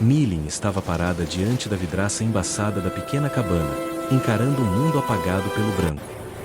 Millen estava parada diante da vidraça embaçada da pequena cabana, encarando o mundo apagado pelo branco.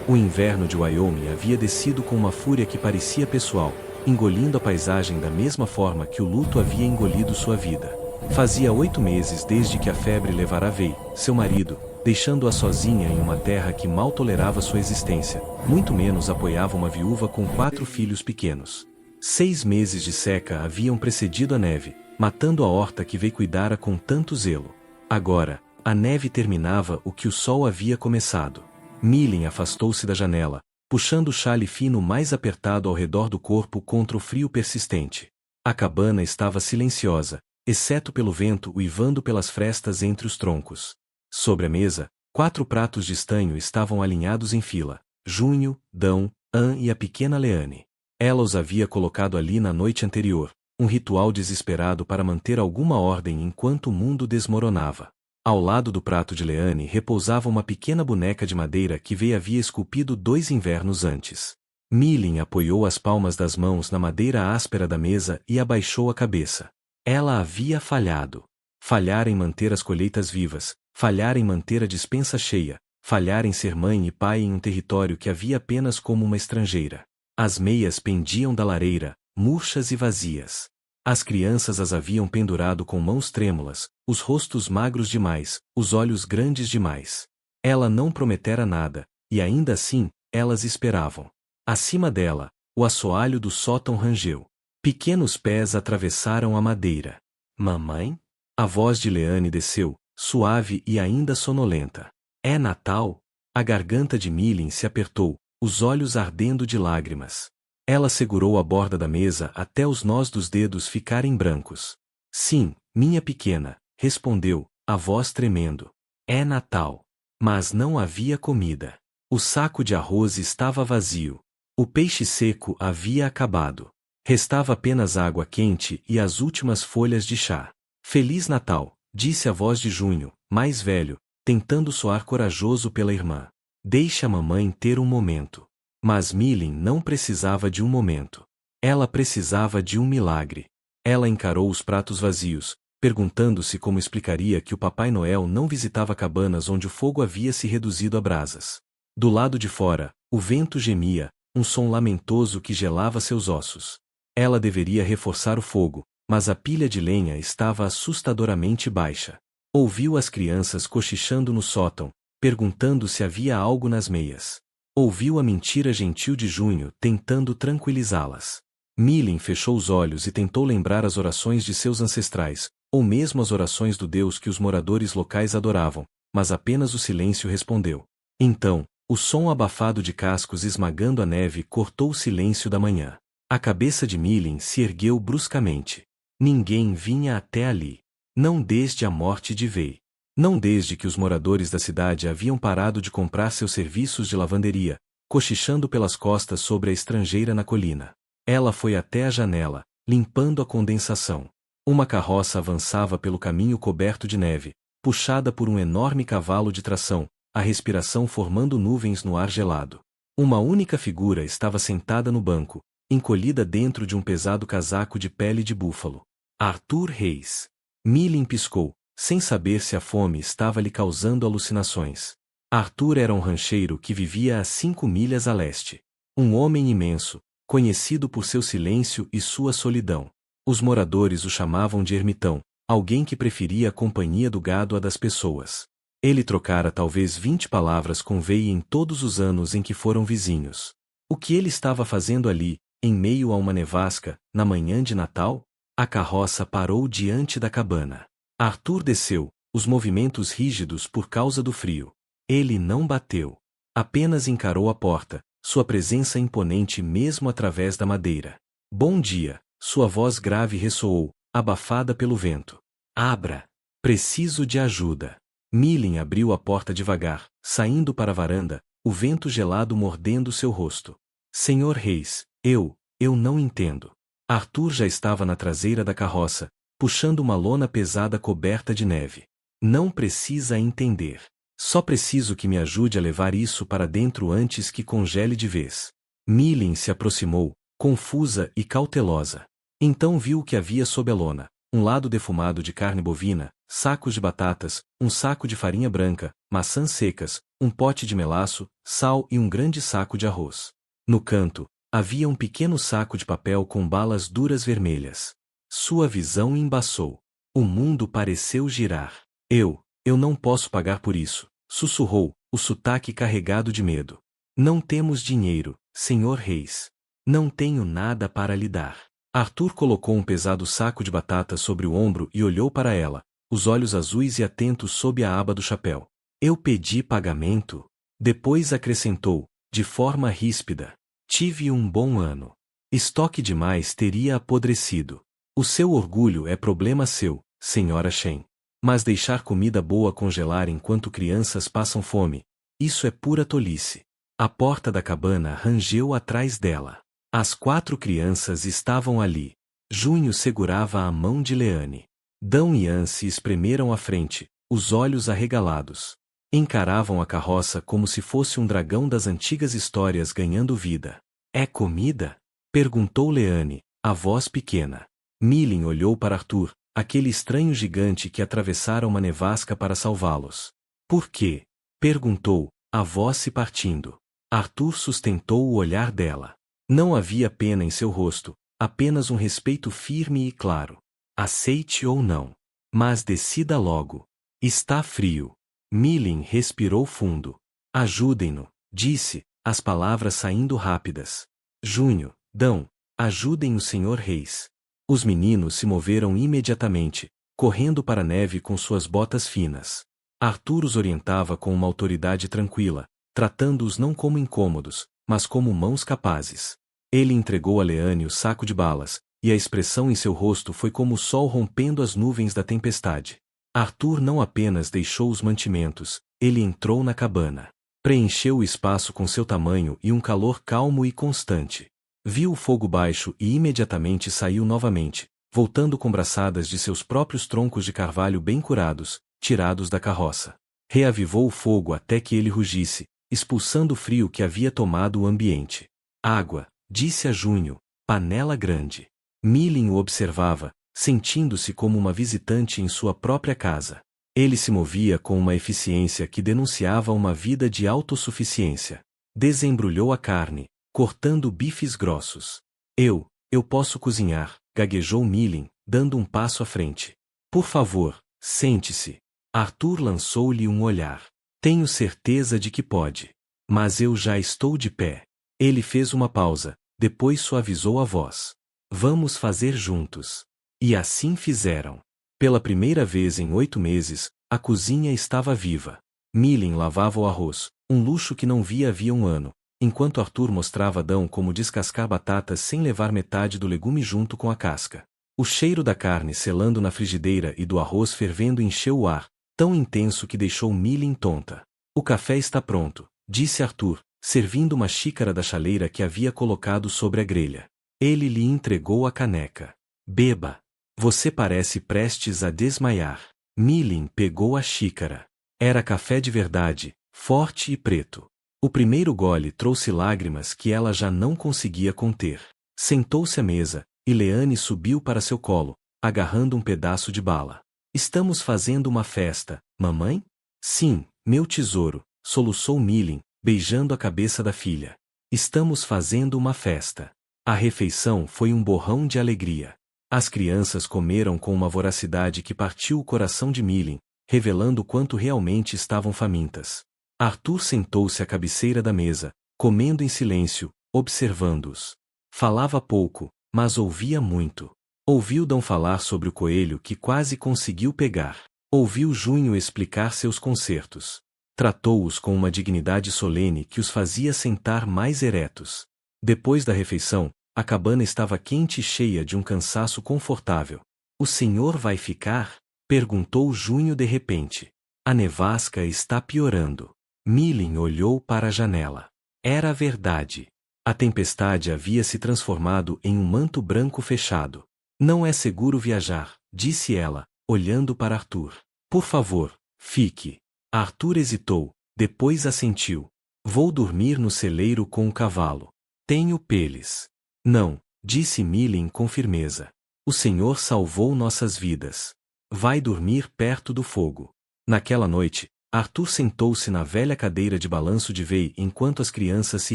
O inverno de Wyoming havia descido com uma fúria que parecia pessoal, engolindo a paisagem da mesma forma que o luto havia engolido sua vida. Fazia 8 meses desde que a febre levara Vei, seu marido, deixando-a sozinha em uma terra que mal tolerava sua existência, muito menos apoiava uma viúva com 4 filhos pequenos. 6 meses de seca haviam precedido a neve, matando a horta que Vei cuidara com tanto zelo. Agora, a neve terminava o que o sol havia começado. Millen afastou-se da janela, puxando o xale fino mais apertado ao redor do corpo contra o frio persistente. A cabana estava silenciosa, exceto pelo vento uivando pelas frestas entre os troncos. Sobre a mesa, 4 pratos de estanho estavam alinhados em fila: Junho, Dão, Ann e a pequena Leanne. Ela os havia colocado ali na noite anterior, um ritual desesperado para manter alguma ordem enquanto o mundo desmoronava. Ao lado do prato de Leanne repousava uma pequena boneca de madeira que Vei havia esculpido 2 invernos antes. Millen apoiou as palmas das mãos na madeira áspera da mesa e abaixou a cabeça. Ela havia falhado. Falhar em manter as colheitas vivas, falhar em manter a despensa cheia, falhar em ser mãe e pai em um território que havia apenas como uma estrangeira. As meias pendiam da lareira, murchas e vazias. As crianças as haviam pendurado com mãos trêmulas, os rostos magros demais, os olhos grandes demais. Ela não prometera nada, e ainda assim, elas esperavam. Acima dela, o assoalho do sótão rangeu. Pequenos pés atravessaram a madeira. Mamãe? A voz de Leanne desceu, suave e ainda sonolenta. É Natal? A garganta de Millen se apertou, os olhos ardendo de lágrimas. Ela segurou a borda da mesa até os nós dos dedos ficarem brancos. Sim, minha pequena, respondeu, a voz tremendo. É Natal. Mas não havia comida. O saco de arroz estava vazio. O peixe seco havia acabado. Restava apenas água quente e as últimas folhas de chá. Feliz Natal, disse a voz de Junho, mais velho, tentando soar corajoso pela irmã. Deixe a mamãe ter um momento. Mas Millen não precisava de um momento. Ela precisava de um milagre. Ela encarou os pratos vazios, perguntando-se como explicaria que o Papai Noel não visitava cabanas onde o fogo havia se reduzido a brasas. Do lado de fora, o vento gemia, um som lamentoso que gelava seus ossos. Ela deveria reforçar o fogo, mas a pilha de lenha estava assustadoramente baixa. Ouviu as crianças cochichando no sótão, perguntando se havia algo nas meias. Ouviu a mentira gentil de Junho tentando tranquilizá-las. Millen fechou os olhos e tentou lembrar as orações de seus ancestrais, ou mesmo as orações do Deus que os moradores locais adoravam, mas apenas o silêncio respondeu. Então, o som abafado de cascos esmagando a neve cortou o silêncio da manhã. A cabeça de Millen se ergueu bruscamente. Ninguém vinha até ali. Não desde a morte de Vei. Não desde que os moradores da cidade haviam parado de comprar seus serviços de lavanderia, cochichando pelas costas sobre a estrangeira na colina. Ela foi até a janela, limpando a condensação. Uma carroça avançava pelo caminho coberto de neve, puxada por um enorme cavalo de tração, a respiração formando nuvens no ar gelado. Uma única figura estava sentada no banco, encolhida dentro de um pesado casaco de pele de búfalo. Arthur Reis. Millen piscou, sem saber se a fome estava lhe causando alucinações. Arthur era um rancheiro que vivia a 5 milhas a leste. Um homem imenso, conhecido por seu silêncio e sua solidão. Os moradores o chamavam de ermitão, alguém que preferia a companhia do gado à das pessoas. Ele trocara talvez 20 palavras com Vei em todos os anos em que foram vizinhos. O que ele estava fazendo ali, em meio a uma nevasca, na manhã de Natal? A carroça parou diante da cabana. Arthur desceu, os movimentos rígidos por causa do frio. Ele não bateu. Apenas encarou a porta, sua presença imponente mesmo através da madeira. Bom dia, sua voz grave ressoou, abafada pelo vento. Abra. Preciso de ajuda. Millen abriu a porta devagar, saindo para a varanda, o vento gelado mordendo seu rosto. Senhor Reis, eu não entendo. Arthur já estava na traseira da carroça, puxando uma lona pesada coberta de neve. Não precisa entender. Só preciso que me ajude a levar isso para dentro antes que congele de vez. Millen se aproximou, confusa e cautelosa. Então viu o que havia sob a lona, um lado defumado de carne bovina, sacos de batatas, um saco de farinha branca, maçãs secas, um pote de melaço, sal e um grande saco de arroz. No canto, havia um pequeno saco de papel com balas duras vermelhas. Sua visão embaçou. O mundo pareceu girar. Eu não posso pagar por isso, sussurrou, o sotaque carregado de medo. Não temos dinheiro, senhor Reis. Não tenho nada para lhe dar. Arthur colocou um pesado saco de batatas sobre o ombro e olhou para ela, os olhos azuis e atentos sob a aba do chapéu. Eu pedi pagamento. Depois acrescentou, de forma ríspida. Tive um bom ano. Estoque demais teria apodrecido. O seu orgulho é problema seu, senhora Shen. Mas deixar comida boa congelar enquanto crianças passam fome, isso é pura tolice. A porta da cabana rangeu atrás dela. As 4 crianças estavam ali. Junho segurava a mão de Leane. Dão e An se espremeram à frente, os olhos arregalados. Encaravam a carroça como se fosse um dragão das antigas histórias ganhando vida. É comida? Perguntou Leane, a voz pequena. Milling olhou para Arthur, aquele estranho gigante que atravessara uma nevasca para salvá-los. Por quê? Perguntou, a voz se partindo. Arthur sustentou o olhar dela. Não havia pena em seu rosto, apenas um respeito firme e claro. Aceite ou não. Mas decida logo. Está frio. Milling respirou fundo. Ajudem-no, disse, as palavras saindo rápidas. Junho, Dão, ajudem o senhor Reis. Os meninos se moveram imediatamente, correndo para a neve com suas botas finas. Arthur os orientava com uma autoridade tranquila, tratando-os não como incômodos, mas como mãos capazes. Ele entregou a Leane o saco de balas, e a expressão em seu rosto foi como o sol rompendo as nuvens da tempestade. Arthur não apenas deixou os mantimentos, ele entrou na cabana. Preencheu o espaço com seu tamanho e um calor calmo e constante. Viu o fogo baixo e imediatamente saiu novamente, voltando com braçadas de seus próprios troncos de carvalho bem curados, tirados da carroça. Reavivou o fogo até que ele rugisse, expulsando o frio que havia tomado o ambiente. Água, disse a Junho, panela grande. Milling o observava, sentindo-se como uma visitante em sua própria casa. Ele se movia com uma eficiência que denunciava uma vida de autossuficiência. Desembrulhou a carne, cortando bifes grossos. Eu posso cozinhar, gaguejou Milling, dando um passo à frente. Por favor, sente-se. Arthur lançou-lhe um olhar. Tenho certeza de que pode. Mas eu já estou de pé. Ele fez uma pausa, depois suavizou a voz. Vamos fazer juntos. E assim fizeram. Pela primeira vez em 8 meses, a cozinha estava viva. Milling lavava o arroz, um luxo que não via havia um ano, enquanto Arthur mostrava a Dão como descascar batatas sem levar metade do legume junto com a casca. O cheiro da carne selando na frigideira e do arroz fervendo encheu o ar, tão intenso que deixou Milling tonta. O café está pronto, disse Arthur, servindo uma xícara da chaleira que havia colocado sobre a grelha. Ele lhe entregou a caneca. Beba. Você parece prestes a desmaiar. Milling pegou a xícara. Era café de verdade, forte e preto. O primeiro gole trouxe lágrimas que ela já não conseguia conter. Sentou-se à mesa, e Leane subiu para seu colo, agarrando um pedaço de bala. Estamos fazendo uma festa, mamãe? Sim, meu tesouro, soluçou Milling, beijando a cabeça da filha. Estamos fazendo uma festa. A refeição foi um borrão de alegria. As crianças comeram com uma voracidade que partiu o coração de Milling, revelando quanto realmente estavam famintas. Arthur sentou-se à cabeceira da mesa, comendo em silêncio, observando-os. Falava pouco, mas ouvia muito. Ouviu Dão falar sobre o coelho que quase conseguiu pegar. Ouviu Junho explicar seus concertos. Tratou-os com uma dignidade solene que os fazia sentar mais eretos. Depois da refeição, a cabana estava quente e cheia de um cansaço confortável. O senhor vai ficar? Perguntou Junho de repente. A nevasca está piorando. Milling olhou para a janela. Era verdade. A tempestade havia se transformado em um manto branco fechado. Não é seguro viajar, disse ela, olhando para Arthur. Por favor, fique. Arthur hesitou, depois assentiu. Vou dormir no celeiro com o cavalo. Tenho peles. Não, disse Milling com firmeza. O Senhor salvou nossas vidas. Vai dormir perto do fogo. Naquela noite, Arthur sentou-se na velha cadeira de balanço de Vei enquanto as crianças se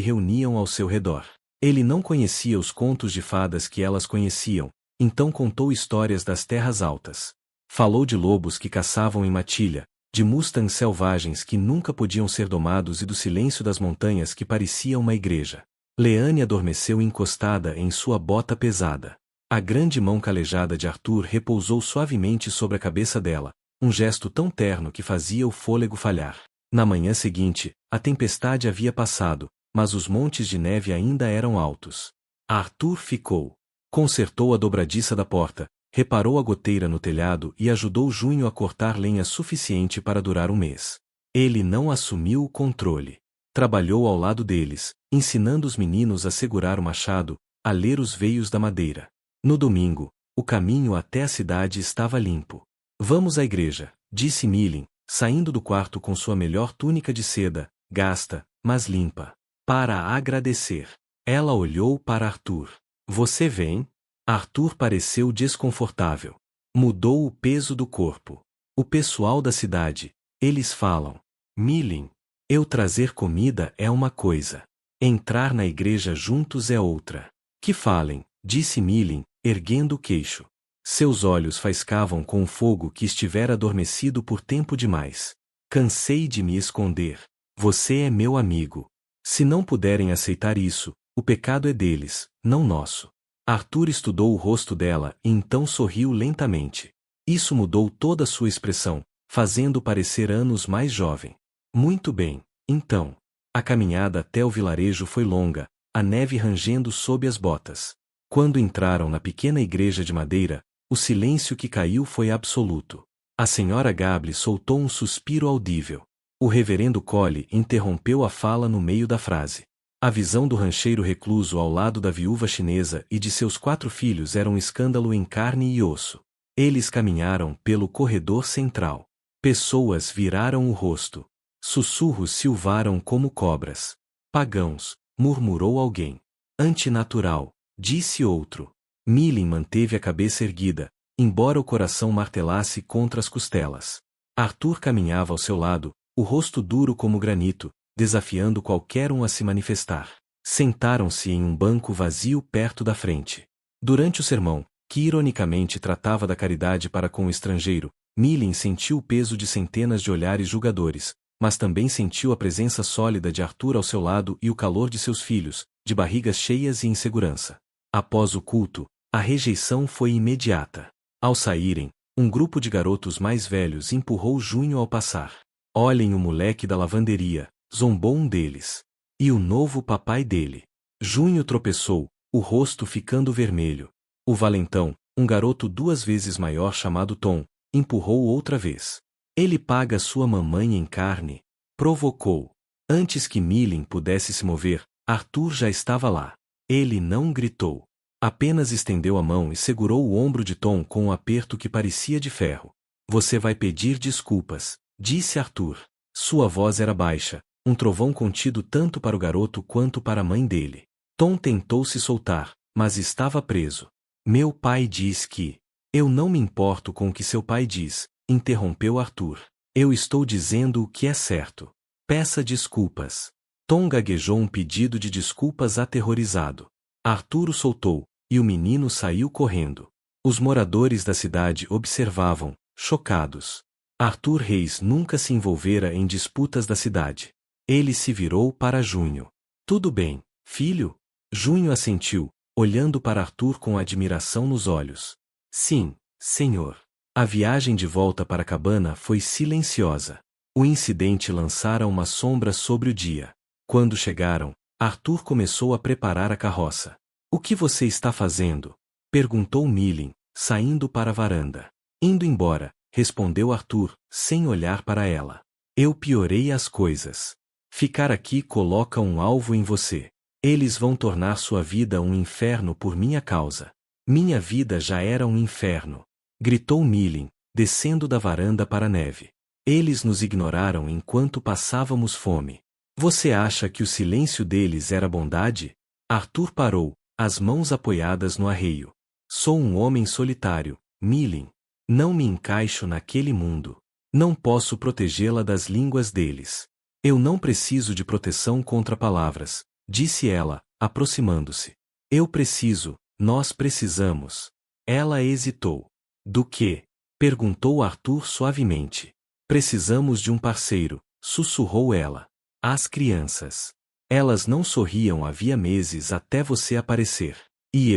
reuniam ao seu redor. Ele não conhecia os contos de fadas que elas conheciam, então contou histórias das terras altas. Falou de lobos que caçavam em matilha, de mustangs selvagens que nunca podiam ser domados e do silêncio das montanhas que parecia uma igreja. Leanne adormeceu encostada em sua bota pesada. A grande mão calejada de Arthur repousou suavemente sobre a cabeça dela, um gesto tão terno que fazia o fôlego falhar. Na manhã seguinte, a tempestade havia passado, mas os montes de neve ainda eram altos. Arthur ficou. Consertou a dobradiça da porta, reparou a goteira no telhado e ajudou Junho a cortar lenha suficiente para durar um mês. Ele não assumiu o controle. Trabalhou ao lado deles, ensinando os meninos a segurar o machado, a ler os veios da madeira. No domingo, o caminho até a cidade estava limpo. Vamos à igreja, disse Millen, saindo do quarto com sua melhor túnica de seda, gasta, mas limpa. Para agradecer. Ela olhou para Arthur. Você vem? Arthur pareceu desconfortável. Mudou o peso do corpo. O pessoal da cidade, eles falam. Millen, eu trazer comida é uma coisa. Entrar na igreja juntos é outra. Que falem, disse Millen, erguendo o queixo. Seus olhos faiscavam com o fogo que estivera adormecido por tempo demais. Cansei de me esconder. Você é meu amigo. Se não puderem aceitar isso, o pecado é deles, não nosso. Arthur estudou o rosto dela e então sorriu lentamente. Isso mudou toda a sua expressão, fazendo parecer anos mais jovem. Muito bem, então. A caminhada até o vilarejo foi longa, a neve rangendo sob as botas. Quando entraram na pequena igreja de madeira, o silêncio que caiu foi absoluto. A senhora Gable soltou um suspiro audível. O reverendo Cole interrompeu a fala no meio da frase. A visão do rancheiro recluso ao lado da viúva chinesa e de seus 4 filhos era um escândalo em carne e osso. Eles caminharam pelo corredor central. Pessoas viraram o rosto. Sussurros silvaram como cobras. Pagãos, murmurou alguém. Antinatural, disse outro. Millen manteve a cabeça erguida, embora o coração martelasse contra as costelas. Arthur caminhava ao seu lado, o rosto duro como granito, desafiando qualquer um a se manifestar. Sentaram-se em um banco vazio perto da frente. Durante o sermão, que ironicamente tratava da caridade para com o estrangeiro, Millen sentiu o peso de centenas de olhares julgadores, mas também sentiu a presença sólida de Arthur ao seu lado e o calor de seus filhos, de barrigas cheias e insegurança. Após o culto, a rejeição foi imediata. Ao saírem, um grupo de garotos mais velhos empurrou Junho ao passar. Olhem o moleque da lavanderia, zombou um deles. E o novo papai dele. Junho tropeçou, o rosto ficando vermelho. O valentão, um garoto 2 vezes maior chamado Tom, empurrou outra vez. Ele paga sua mamãe em carne. Provocou. Antes que Millen pudesse se mover, Arthur já estava lá. Ele não gritou. Apenas estendeu a mão e segurou o ombro de Tom com um aperto que parecia de ferro. Você vai pedir desculpas, disse Arthur. Sua voz era baixa, um trovão contido tanto para o garoto quanto para a mãe dele. Tom tentou se soltar, mas estava preso. Meu pai diz que... Eu não me importo com o que seu pai diz, interrompeu Arthur. Eu estou dizendo o que é certo. Peça desculpas. Tom gaguejou um pedido de desculpas aterrorizado. Arthur o soltou, e o menino saiu correndo. Os moradores da cidade observavam, chocados. Arthur Reis nunca se envolvera em disputas da cidade. Ele se virou para Junho. Tudo bem, filho? Junho assentiu, olhando para Arthur com admiração nos olhos. Sim, senhor. A viagem de volta para a cabana foi silenciosa. O incidente lançara uma sombra sobre o dia. Quando chegaram, Arthur começou a preparar a carroça. O que você está fazendo? Perguntou Millen, saindo para a varanda. Indo embora, respondeu Arthur, sem olhar para ela. Eu piorei as coisas. Ficar aqui coloca um alvo em você. Eles vão tornar sua vida um inferno por minha causa. Minha vida já era um inferno. Gritou Millen, descendo da varanda para a neve. Eles nos ignoraram enquanto passávamos fome. Você acha que o silêncio deles era bondade? Arthur parou, as mãos apoiadas no arreio. Sou um homem solitário, Milling. Não me encaixo naquele mundo. Não posso protegê-la das línguas deles. Eu não preciso de proteção contra palavras, disse ela, aproximando-se. Eu preciso, nós precisamos. Ela hesitou. Do quê? Perguntou Arthur suavemente. Precisamos de um parceiro, sussurrou ela. As crianças. Elas não sorriam havia meses até você aparecer. E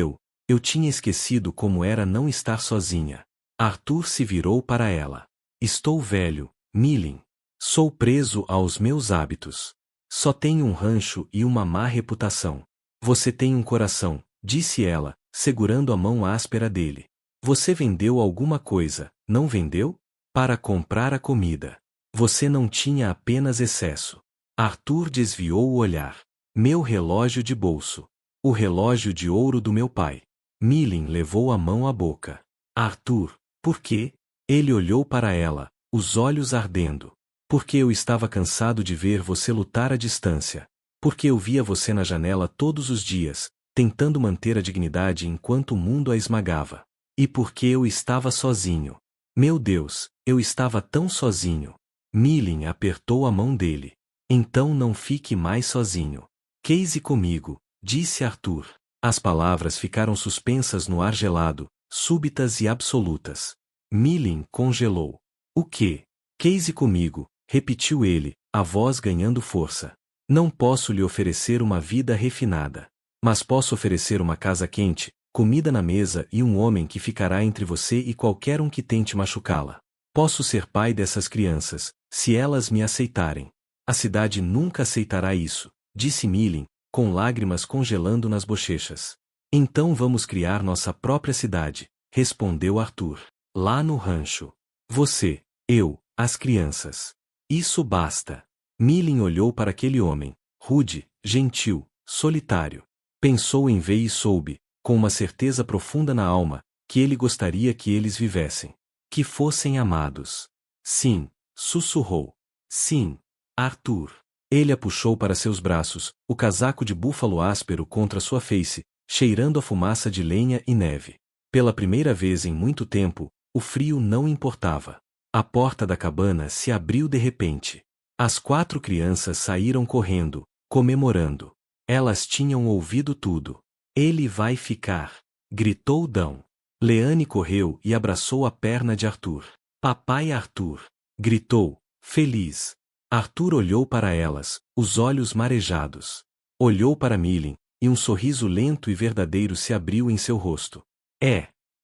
eu tinha esquecido como era não estar sozinha. Arthur se virou para ela. Estou velho, Milling. Sou preso aos meus hábitos. Só tenho um rancho e uma má reputação. Você tem um coração, disse ela, segurando a mão áspera dele. Você vendeu alguma coisa, não vendeu? Para comprar a comida. Você não tinha apenas excesso. Arthur desviou o olhar. Meu relógio de bolso. O relógio de ouro do meu pai. Milling levou a mão à boca. Arthur, por quê? Ele olhou para ela, os olhos ardendo. Porque eu estava cansado de ver você lutar à distância. Porque eu via você na janela todos os dias, tentando manter a dignidade enquanto o mundo a esmagava. E porque eu estava sozinho. Meu Deus, eu estava tão sozinho. Milling apertou a mão dele. Então não fique mais sozinho. Case comigo, disse Arthur. As palavras ficaram suspensas no ar gelado, súbitas e absolutas. Milling congelou. O quê? Case comigo, repetiu ele, a voz ganhando força. Não posso lhe oferecer uma vida refinada. Mas posso oferecer uma casa quente, comida na mesa e um homem que ficará entre você e qualquer um que tente machucá-la. Posso ser pai dessas crianças, se elas me aceitarem. A cidade nunca aceitará isso, disse Milling, com lágrimas congelando nas bochechas. Então vamos criar nossa própria cidade, respondeu Arthur. Lá no rancho. Você, eu, as crianças. Isso basta. Milling olhou para aquele homem, rude, gentil, solitário. Pensou em ver e soube, com uma certeza profunda na alma, que ele gostaria que eles vivessem. Que fossem amados. Sim, sussurrou. Sim, Arthur. Ele a puxou para seus braços, o casaco de búfalo áspero contra sua face, cheirando a fumaça de lenha e neve. Pela primeira vez em muito tempo, o frio não importava. A porta da cabana se abriu de repente. As 4 crianças saíram correndo, comemorando. Elas tinham ouvido tudo. Ele vai ficar, gritou Dão. Leanne correu e abraçou a perna de Arthur. Papai Arthur, gritou, feliz. Arthur olhou para elas, os olhos marejados. Olhou para Milling, e um sorriso lento e verdadeiro se abriu em seu rosto.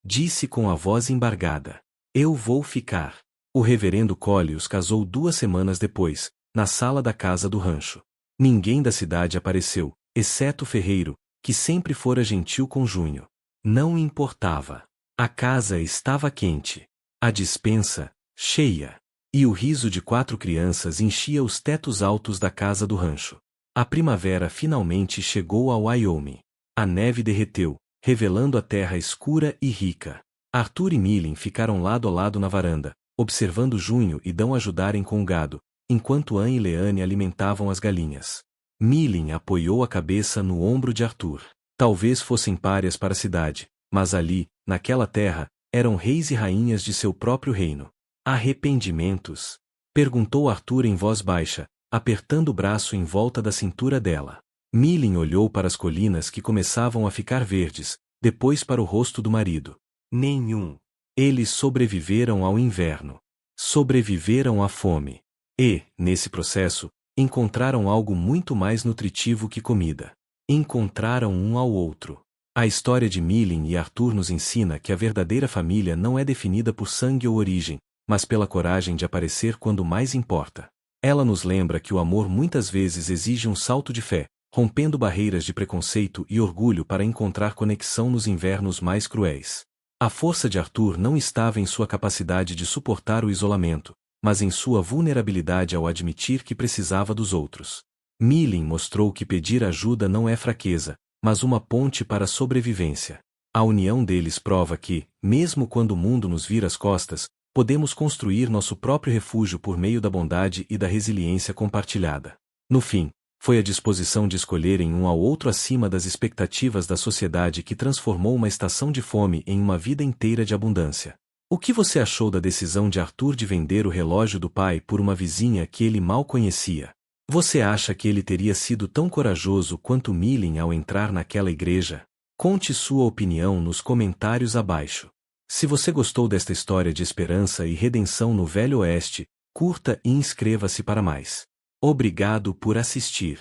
Disse com a voz embargada. Eu vou ficar. O reverendo Collie os casou 2 semanas depois, na sala da casa do rancho. Ninguém da cidade apareceu, exceto o ferreiro, que sempre fora gentil com Junho. Não importava. A casa estava quente. A despensa, cheia. E o riso de 4 crianças enchia os tetos altos da casa do rancho. A primavera finalmente chegou ao Wyoming. A neve derreteu, revelando a terra escura e rica. Arthur e Milling ficaram lado a lado na varanda, observando Junho e Dão ajudarem com o gado, enquanto Anne e Leanne alimentavam as galinhas. Milling apoiou a cabeça no ombro de Arthur. Talvez fossem párias para a cidade, mas ali, naquela terra, eram reis e rainhas de seu próprio reino. Arrependimentos? Perguntou Arthur em voz baixa, apertando o braço em volta da cintura dela. Milling olhou para as colinas que começavam a ficar verdes, depois para o rosto do marido. Nenhum. Eles sobreviveram ao inverno. Sobreviveram à fome. E, nesse processo, encontraram algo muito mais nutritivo que comida. Encontraram um ao outro. A história de Milling e Arthur nos ensina que a verdadeira família não é definida por sangue ou origem, mas pela coragem de aparecer quando mais importa. Ela nos lembra que o amor muitas vezes exige um salto de fé, rompendo barreiras de preconceito e orgulho para encontrar conexão nos invernos mais cruéis. A força de Arthur não estava em sua capacidade de suportar o isolamento, mas em sua vulnerabilidade ao admitir que precisava dos outros. Milling mostrou que pedir ajuda não é fraqueza, mas uma ponte para a sobrevivência. A união deles prova que, mesmo quando o mundo nos vira as costas, podemos construir nosso próprio refúgio por meio da bondade e da resiliência compartilhada. No fim, Foi a disposição de escolherem um ao outro acima das expectativas da sociedade que transformou uma estação de fome em uma vida inteira de abundância. O que você achou da decisão de Arthur de vender o relógio do pai por uma vizinha que ele mal conhecia? Você acha que ele teria sido tão corajoso quanto Millen ao entrar naquela igreja? Conte sua opinião nos comentários abaixo. Se você gostou desta história de esperança e redenção no Velho Oeste, curta e inscreva-se para mais. Obrigado por assistir.